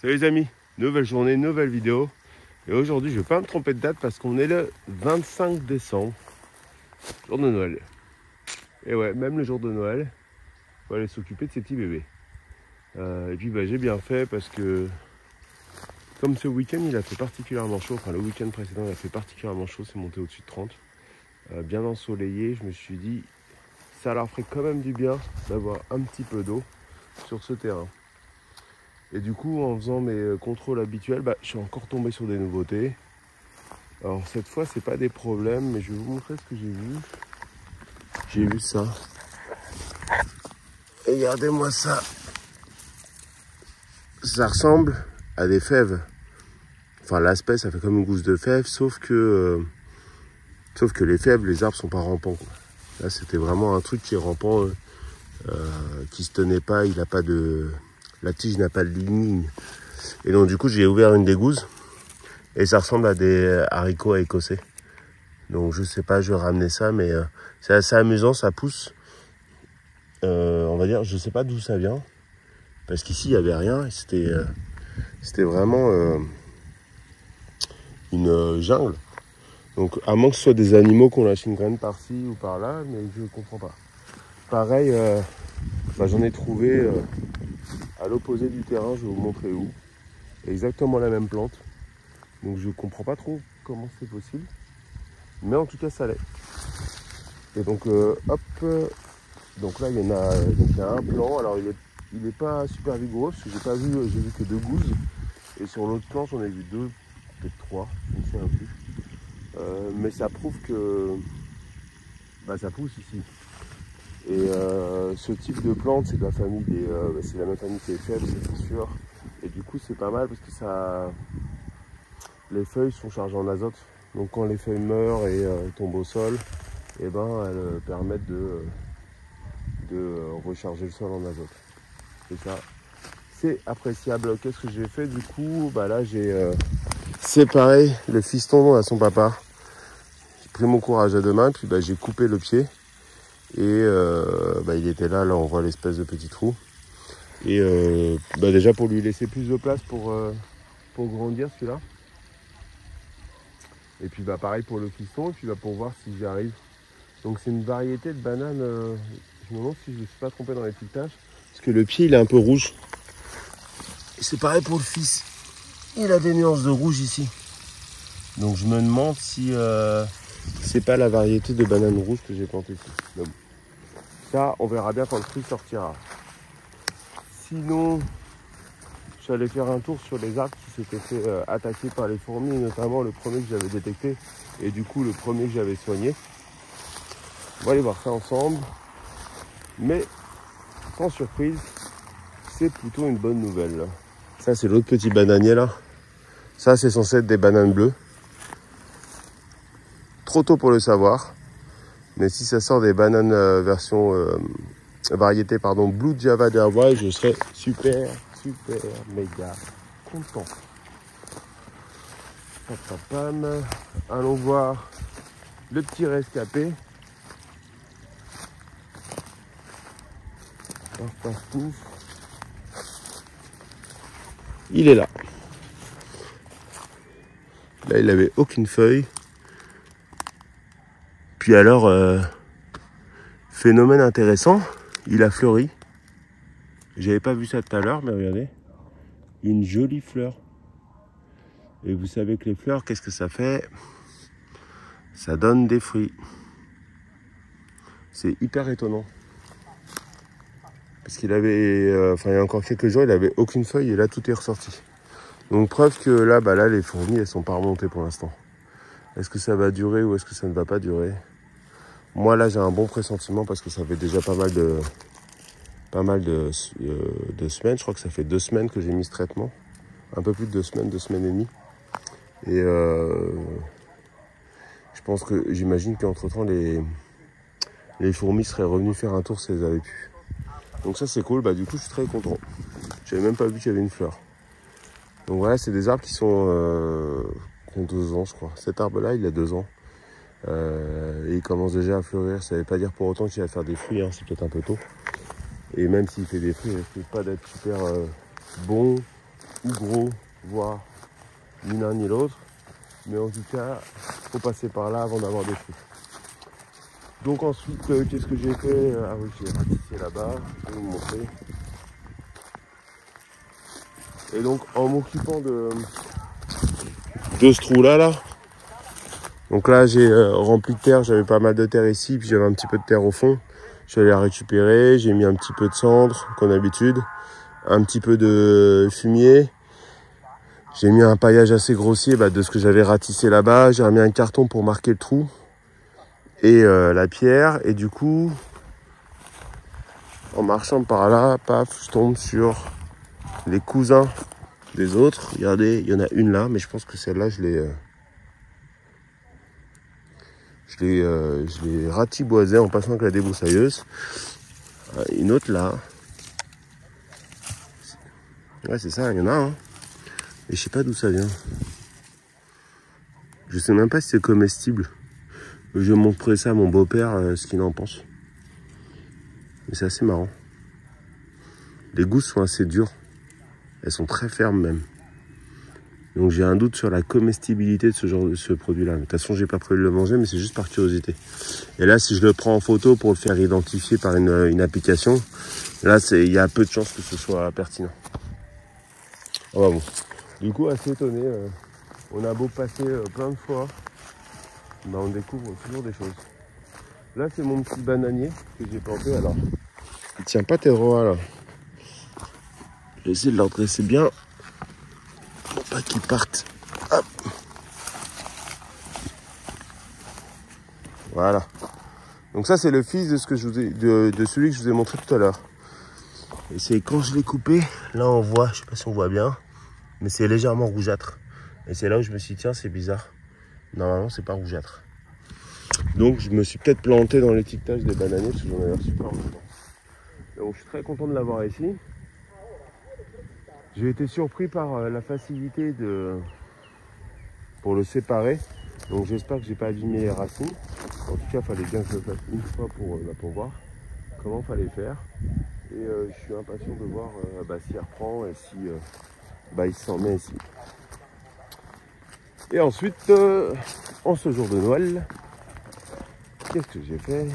Salut les amis, nouvelle journée, nouvelle vidéo. Et aujourd'hui je vais pas me tromper de date parce qu'on est le 25 décembre, jour de Noël. Et ouais, même le jour de Noël, il faut aller s'occuper de ces petits bébés. Et puis j'ai bien fait parce que comme ce week-end il a fait particulièrement chaud, enfin le week-end précédent il a fait particulièrement chaud, c'est monté au-dessus de 30. Bien ensoleillé, je me suis dit ça leur ferait quand même du bien d'avoir un petit peu d'eau sur ce terrain. Et du coup, en faisant mes contrôles habituels, je suis encore tombé sur des nouveautés. Alors cette fois, c'est pas des problèmes, mais je vais vous montrer ce que j'ai vu. J'ai vu ça. Et regardez-moi ça. Ça ressemble à des fèves. Enfin, l'aspect, ça fait comme une gousse de fèves, sauf que les fèves, les arbres sont pas rampants, quoi. Là, c'était vraiment un truc qui est rampant, qui se tenait pas. Il a pas de... La tige n'a pas de ligne. Et donc du coup j'ai ouvert une des gousses et ça ressemble à des haricots écossais. Donc je sais pas, je vais ramener ça, mais c'est assez amusant, ça pousse. On va dire, je sais pas d'où ça vient. Parce qu'ici il n'y avait rien. C'était vraiment une jungle. Donc à moins que ce soit des animaux qui ont lâché une graine par-ci ou par-là, mais je ne comprends pas. Pareil, j'en ai trouvé à l'opposé du terrain, je vais vous montrer où. Exactement la même plante. Donc je comprends pas trop comment c'est possible. Mais en tout cas ça l'est. Et donc hop. Donc là il y en a, il y a un plan. Alors il est pas super vigoureux parce que j'ai vu que 2 gousses. Et sur l'autre plan j'en ai vu 2, peut-être 3, je ne sais un plus. Mais ça prouve que ça pousse ici. Et ce type de plante, c'est de la famille des. C'est la même famille que les fèves, c'est sûr. Et du coup, c'est pas mal parce que les feuilles sont chargées en azote. Donc, quand les feuilles meurent et tombent au sol, elles permettent de recharger le sol en azote. Et ça, c'est appréciable. Qu'est-ce que j'ai fait du coup? Là, j'ai séparé le fiston à son papa. J'ai pris mon courage à deux mains, puis j'ai coupé le pied. Et il était là, on voit l'espèce de petit trou. Et déjà pour lui laisser plus de place pour grandir celui-là. Et puis pareil pour le fiston, et puis pour voir si j'y arrive. Donc c'est une variété de banane, je me demande si je ne me suis pas trompé dans l'étiquetage. Parce que le pied il est un peu rouge. Et c'est pareil pour le fils. Il a des nuances de rouge ici. Donc je me demande si c'est pas la variété de banane rouge que j'ai plantée ici. Donc, ça, on verra bien quand le fruit sortira. Sinon, j'allais faire un tour sur les arbres qui s'étaient fait attaquer par les fourmis, notamment le premier que j'avais détecté et du coup le premier que j'avais soigné. On va aller voir ça ensemble. Mais sans surprise, c'est plutôt une bonne nouvelle. Ça, c'est l'autre petit bananier là. Ça, c'est censé être des bananes bleues. Trop tôt pour le savoir. Mais si ça sort des bananes variété Blue Java de Hawaii, je serais super méga content. Allons voir le petit rescapé. Il est là. Là, il avait aucune feuille. Puis alors, phénomène intéressant, il a fleuri. J'avais pas vu ça tout à l'heure, mais regardez. Une jolie fleur. Et vous savez que les fleurs, qu'est-ce que ça fait? Ça donne des fruits. C'est hyper étonnant. Parce qu'il avait, il y a encore quelques jours, il avait aucune feuille et là, tout est ressorti. Donc preuve que là, les fourmis, elles sont pas remontées pour l'instant. Est-ce que ça va durer ou est-ce que ça ne va pas durer? Moi, là, j'ai un bon pressentiment parce que ça fait déjà pas mal de semaines. Je crois que ça fait 2 semaines que j'ai mis ce traitement. Un peu plus de 2 semaines, 2 semaines et demie. Et j'imagine qu'entre-temps, les fourmis seraient revenues faire un tour si elles avaient pu. Donc ça, c'est cool. Du coup, je suis très content. J'avais même pas vu qu'il y avait une fleur. Donc voilà, c'est des arbres qui ont 2 ans, je crois. Cet arbre-là, il a 2 ans. Et il commence déjà à fleurir. Ça ne veut pas dire pour autant qu'il va faire des fruits, hein. C'est peut-être un peu tôt. Et même s'il fait des fruits, il ne risque pas d'être super bon ou gros, voire ni l'un ni l'autre. Mais en tout cas, il faut passer par là avant d'avoir des fruits. Donc ensuite, qu'est-ce que j'ai fait? Ah oui, j'ai ratissé là-bas, je vais vous montrer. Et donc en m'occupant de ce trou-là, donc là j'ai rempli de terre, j'avais pas mal de terre ici, puis j'avais un petit peu de terre au fond. Je suis allé la récupérer, j'ai mis un petit peu de cendre, comme d'habitude, un petit peu de fumier. J'ai mis un paillage assez grossier de ce que j'avais ratissé là-bas. J'ai remis un carton pour marquer le trou et la pierre. Et du coup, en marchant par là, paf, je tombe sur les cousins des autres. Regardez, il y en a une là, mais je pense que celle-là, je l'ai ratiboisée en passant avec la débroussailleuse. Une autre là. Ouais, c'est ça, il y en a un. Et je sais pas d'où ça vient. Je sais même pas si c'est comestible. Je montrerai ça à mon beau-père, ce qu'il en pense. Mais c'est assez marrant. Les gousses sont assez dures. Elles sont très fermes même. Donc j'ai un doute sur la comestibilité de ce produit-là. De toute façon, j'ai pas prévu de le manger, mais c'est juste par curiosité. Et là, si je le prends en photo pour le faire identifier par une application, là, il y a peu de chances que ce soit pertinent. Ah bah bon. Du coup, assez étonné. On a beau passer plein de fois, on découvre toujours des choses. Là, c'est mon petit bananier que j'ai planté. Alors, il tient pas droit là. Je vais essayer de le redresser bien pour pas qu'il parte. Hop. Voilà. Donc ça, c'est le fils de ce que je vous ai, de celui que je vous ai montré tout à l'heure. Et c'est quand je l'ai coupé, là on voit, je sais pas si on voit bien, mais c'est légèrement rougeâtre. Et c'est là où je me suis dit, tiens, c'est bizarre. Normalement, c'est pas rougeâtre. Donc, je me suis peut-être planté dans l'étiquetage des bananiers parce que j'en avais reçu pas en même temps. Donc, je suis très content de l'avoir ici. J'ai été surpris par la facilité pour le séparer. Donc, j'espère que j'ai pas abîmé les racines. En tout cas, il fallait bien que je le fasse une fois pour voir comment il fallait faire. Et je suis impatient de voir s'il reprend et si il s'en met ici. Et ensuite, en ce jour de Noël, qu'est-ce que j'ai fait?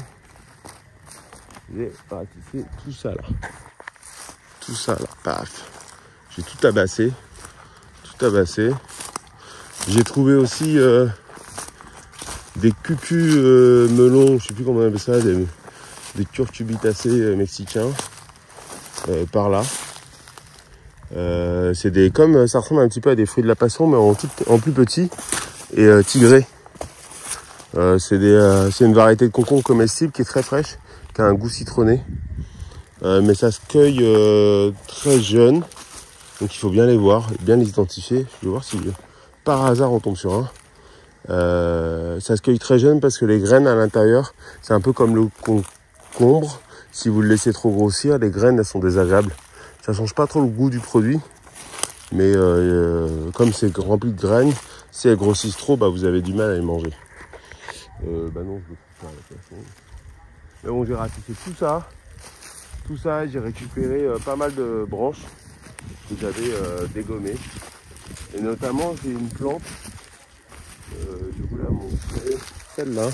J'ai ratissé tout ça là. Tout ça là, paf. J'ai tout tabassé. Tout tabassé. J'ai trouvé aussi des cucus melons, je sais plus comment on appelle ça, des curcubitacées mexicains par là. C'est ça ressemble un petit peu à des fruits de la passion, mais en plus petit et tigré. C'est une variété de concombre comestible qui est très fraîche, qui a un goût citronné. Mais ça se cueille très jeune, donc il faut bien les voir, bien les identifier. Je vais voir si par hasard on tombe sur un. Ça se cueille très jeune parce que les graines à l'intérieur, c'est un peu comme le concombre. Si vous le laissez trop grossir, les graines elles sont désagréables. Ça change pas trop le goût du produit, mais comme c'est rempli de graines, si elles grossissent trop, vous avez du mal à les manger. Non, je ne trouve pas à la façon. Mais bon, j'ai ratissé tout ça. Tout ça, j'ai récupéré pas mal de branches que j'avais dégommées. Et notamment, j'ai une plante, je vous la montrer, celle-là.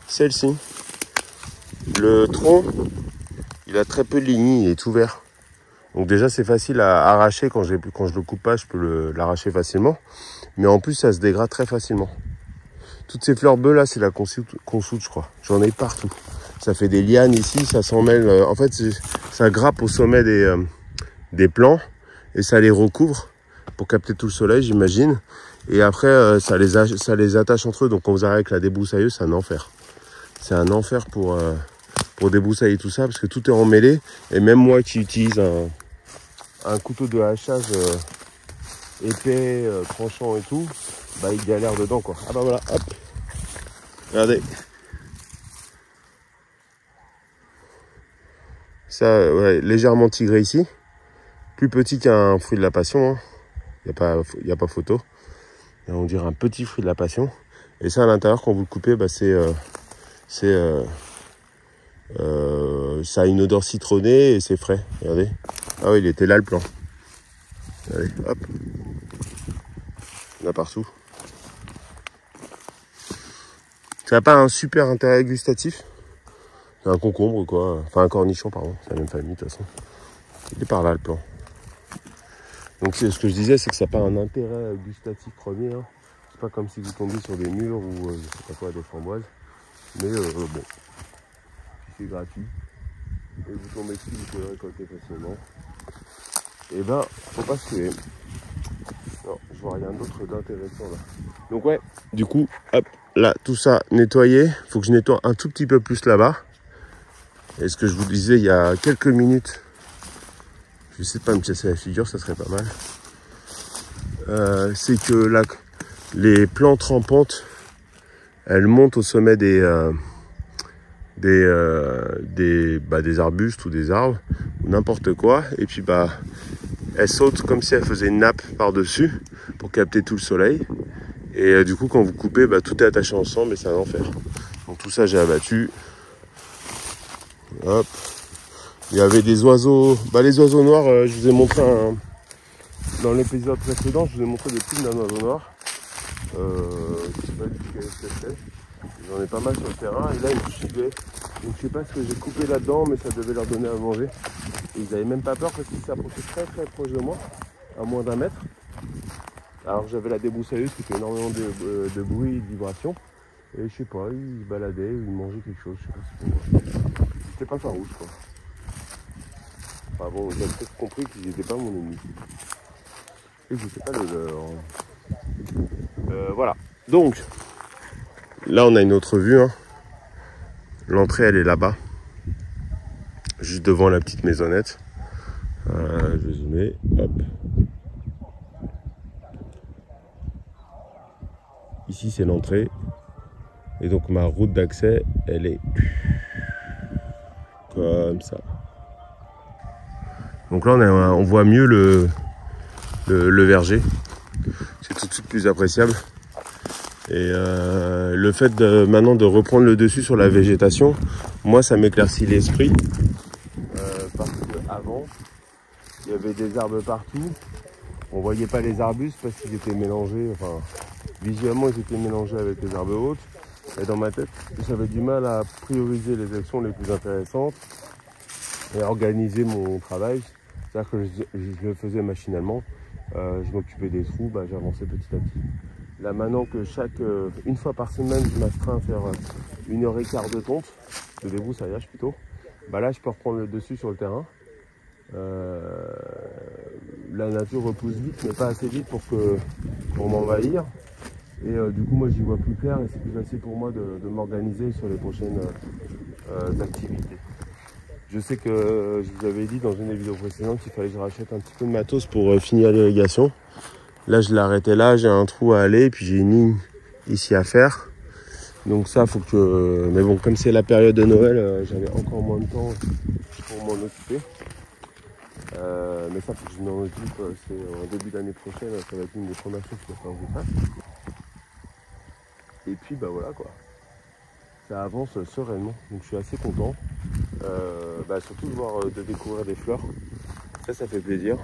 Celle-ci. Le tronc, il a très peu de lignes, il est ouvert. Donc déjà, c'est facile à arracher. Quand je le coupe pas, je peux l'arracher facilement. Mais en plus, ça se dégrade très facilement. Toutes ces fleurs bleues là, c'est la consoude, je crois. J'en ai partout. Ça fait des lianes ici, ça s'en mêle. En fait, ça grappe au sommet des plants et ça les recouvre pour capter tout le soleil, j'imagine. Et après, ça les attache entre eux. Donc quand vous arrivez avec la débroussailleuse, c'est un enfer. C'est un enfer pour débroussailler tout ça parce que tout est emmêlé. Et même moi qui utilise un couteau de hachage épais, tranchant et tout, il galère dedans quoi. Ah voilà, hop. Regardez. Ça, ouais, légèrement tigré ici. Plus petit qu'un fruit de la passion. Hein. Il n'y a pas photo. Et on dirait un petit fruit de la passion. Et ça à l'intérieur, quand vous le coupez, Ça a une odeur citronnée et c'est frais. Regardez. Ah oui, il était là le plan. Allez, hop. Il y en a partout. Ça n'a pas un super intérêt gustatif. C'est un concombre quoi. Enfin un cornichon pardon. C'est la même famille de toute façon. Il est par là le plan. Donc ce que je disais c'est que ça n'a pas un intérêt gustatif premier. Hein. C'est pas comme si vous tombiez sur des murs ou je sais pas quoi, des framboises. Mais bon. C'est gratuit. Et vous tombez dessus, vous pouvez le récolter facilement. Et ben, faut pas se tuer. Non, je vois rien d'autre d'intéressant là. Donc ouais, du coup, hop, là, tout ça nettoyé. Faut que je nettoie un tout petit peu plus là-bas. Et ce que je vous disais il y a quelques minutes, je sais pas me casser la figure, ça serait pas mal. C'est que là, les plantes rampantes, elles montent au sommet des arbustes ou des arbres ou n'importe quoi et puis bah elles sautent comme si elles faisaient une nappe par dessus pour capter tout le soleil et du coup quand vous coupez bah, tout est attaché ensemble et c'est un enfer. Donc tout ça j'ai abattu. Hop. Il y avait des oiseaux, les oiseaux noirs, je vous ai montré dans l'épisode précédent, je vous ai montré des plumes d'un oiseau noir. Je sais pas du tout quelle espèce c'est. J'en ai pas mal sur le terrain et là ils me suivaient. Donc je sais pas ce que j'ai coupé là-dedans mais ça devait leur donner à manger. Et ils avaient même pas peur parce qu'ils s'approchaient très très proche de moi, à moins d'1 mètre. Alors j'avais la débroussailleuse qui fait énormément de bruit et de vibrations. Et je sais pas, ils se baladaient, ils mangeaient quelque chose, je sais pas si pour moi. C'était pas farouche quoi. Enfin bon, j'ai peut-être compris qu'ils n'étaient pas mon ennemi. Et je sais pas le leur. Voilà. Donc là on a une autre vue. Hein. L'entrée elle est là-bas. Juste devant la petite maisonnette. Je vais zoomer. Hop. Ici c'est l'entrée. Et donc ma route d'accès elle est comme ça. Donc là on voit mieux le verger. C'est tout de suite plus appréciable. Et le fait maintenant de reprendre le dessus sur la végétation, moi ça m'éclaircit l'esprit. Parce qu'avant, il y avait des arbres partout. On voyait pas les arbustes parce qu'ils étaient mélangés, enfin visuellement ils étaient mélangés avec les arbres hautes. Et dans ma tête, j'avais du mal à prioriser les actions les plus intéressantes et à organiser mon travail. C'est-à-dire que je le faisais machinalement. Je m'occupais des trous, j'avançais petit à petit. Là maintenant que une fois par semaine, je m'astreins à faire 1h15 de tonte, de débroussaillage plutôt, là je peux reprendre le dessus sur le terrain. La nature repousse vite, mais pas assez vite pour m'envahir. Et du coup moi j'y vois plus clair et c'est plus facile pour moi de m'organiser sur les prochaines activités. Je sais que je vous avais dit dans une des vidéos précédentes qu'il fallait que je rachète un petit peu de matos pour finir l'irrigation. Là je l'ai arrêté là, j'ai un trou à aller, puis j'ai une ligne ici à faire. Donc ça faut que... Mais bon, comme c'est la période de Noël, j'avais encore moins de temps pour m'en occuper. Mais ça faut que je m'en occupe, c'est en début d'année prochaine, ça va être une des premières choses que je vais faire. Et puis voilà quoi. Ça avance sereinement, donc je suis assez content. Surtout de découvrir des fleurs. Ça fait plaisir.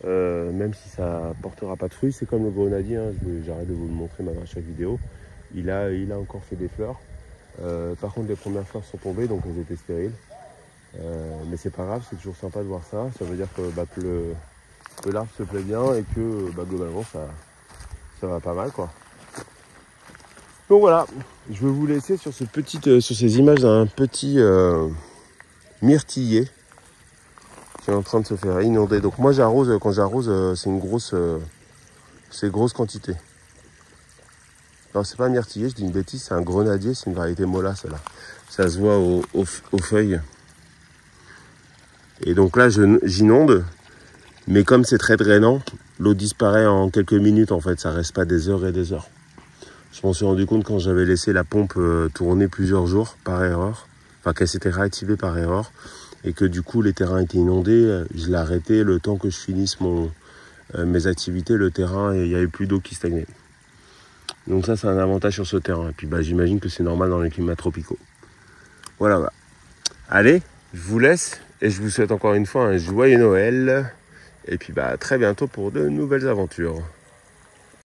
Même si ça portera pas de fruits, c'est comme le grenadier, hein. J'arrête de vous le montrer maintenant à chaque vidéo. Il a encore fait des fleurs. Par contre les premières fleurs sont tombées, donc elles étaient stériles. Mais c'est pas grave, c'est toujours sympa de voir ça. Ça veut dire que l'arbre se plaît bien et que globalement ça va pas mal quoi. Donc voilà, je vais vous laisser sur ces images d'un petit myrtillier qui est en train de se faire inonder. Donc moi j'arrose, quand j'arrose, c'est grosse quantité. Alors c'est pas un myrtillier, je dis une bêtise, c'est un grenadier, c'est une variété mola celle-là. Ça se voit aux feuilles. Et donc là j'inonde, mais comme c'est très drainant, l'eau disparaît en quelques minutes en fait, ça reste pas des heures et des heures. Je m'en suis rendu compte quand j'avais laissé la pompe tourner plusieurs jours par erreur, enfin qu'elle s'était réactivée par erreur, et que du coup les terrains étaient inondés, je l'ai arrêté le temps que je finisse mes activités, le terrain, et il n'y avait plus d'eau qui stagnait. Donc ça c'est un avantage sur ce terrain, et puis j'imagine que c'est normal dans les climats tropicaux. Voilà. Allez, je vous laisse et je vous souhaite encore une fois un joyeux Noël. Et puis à très bientôt pour de nouvelles aventures.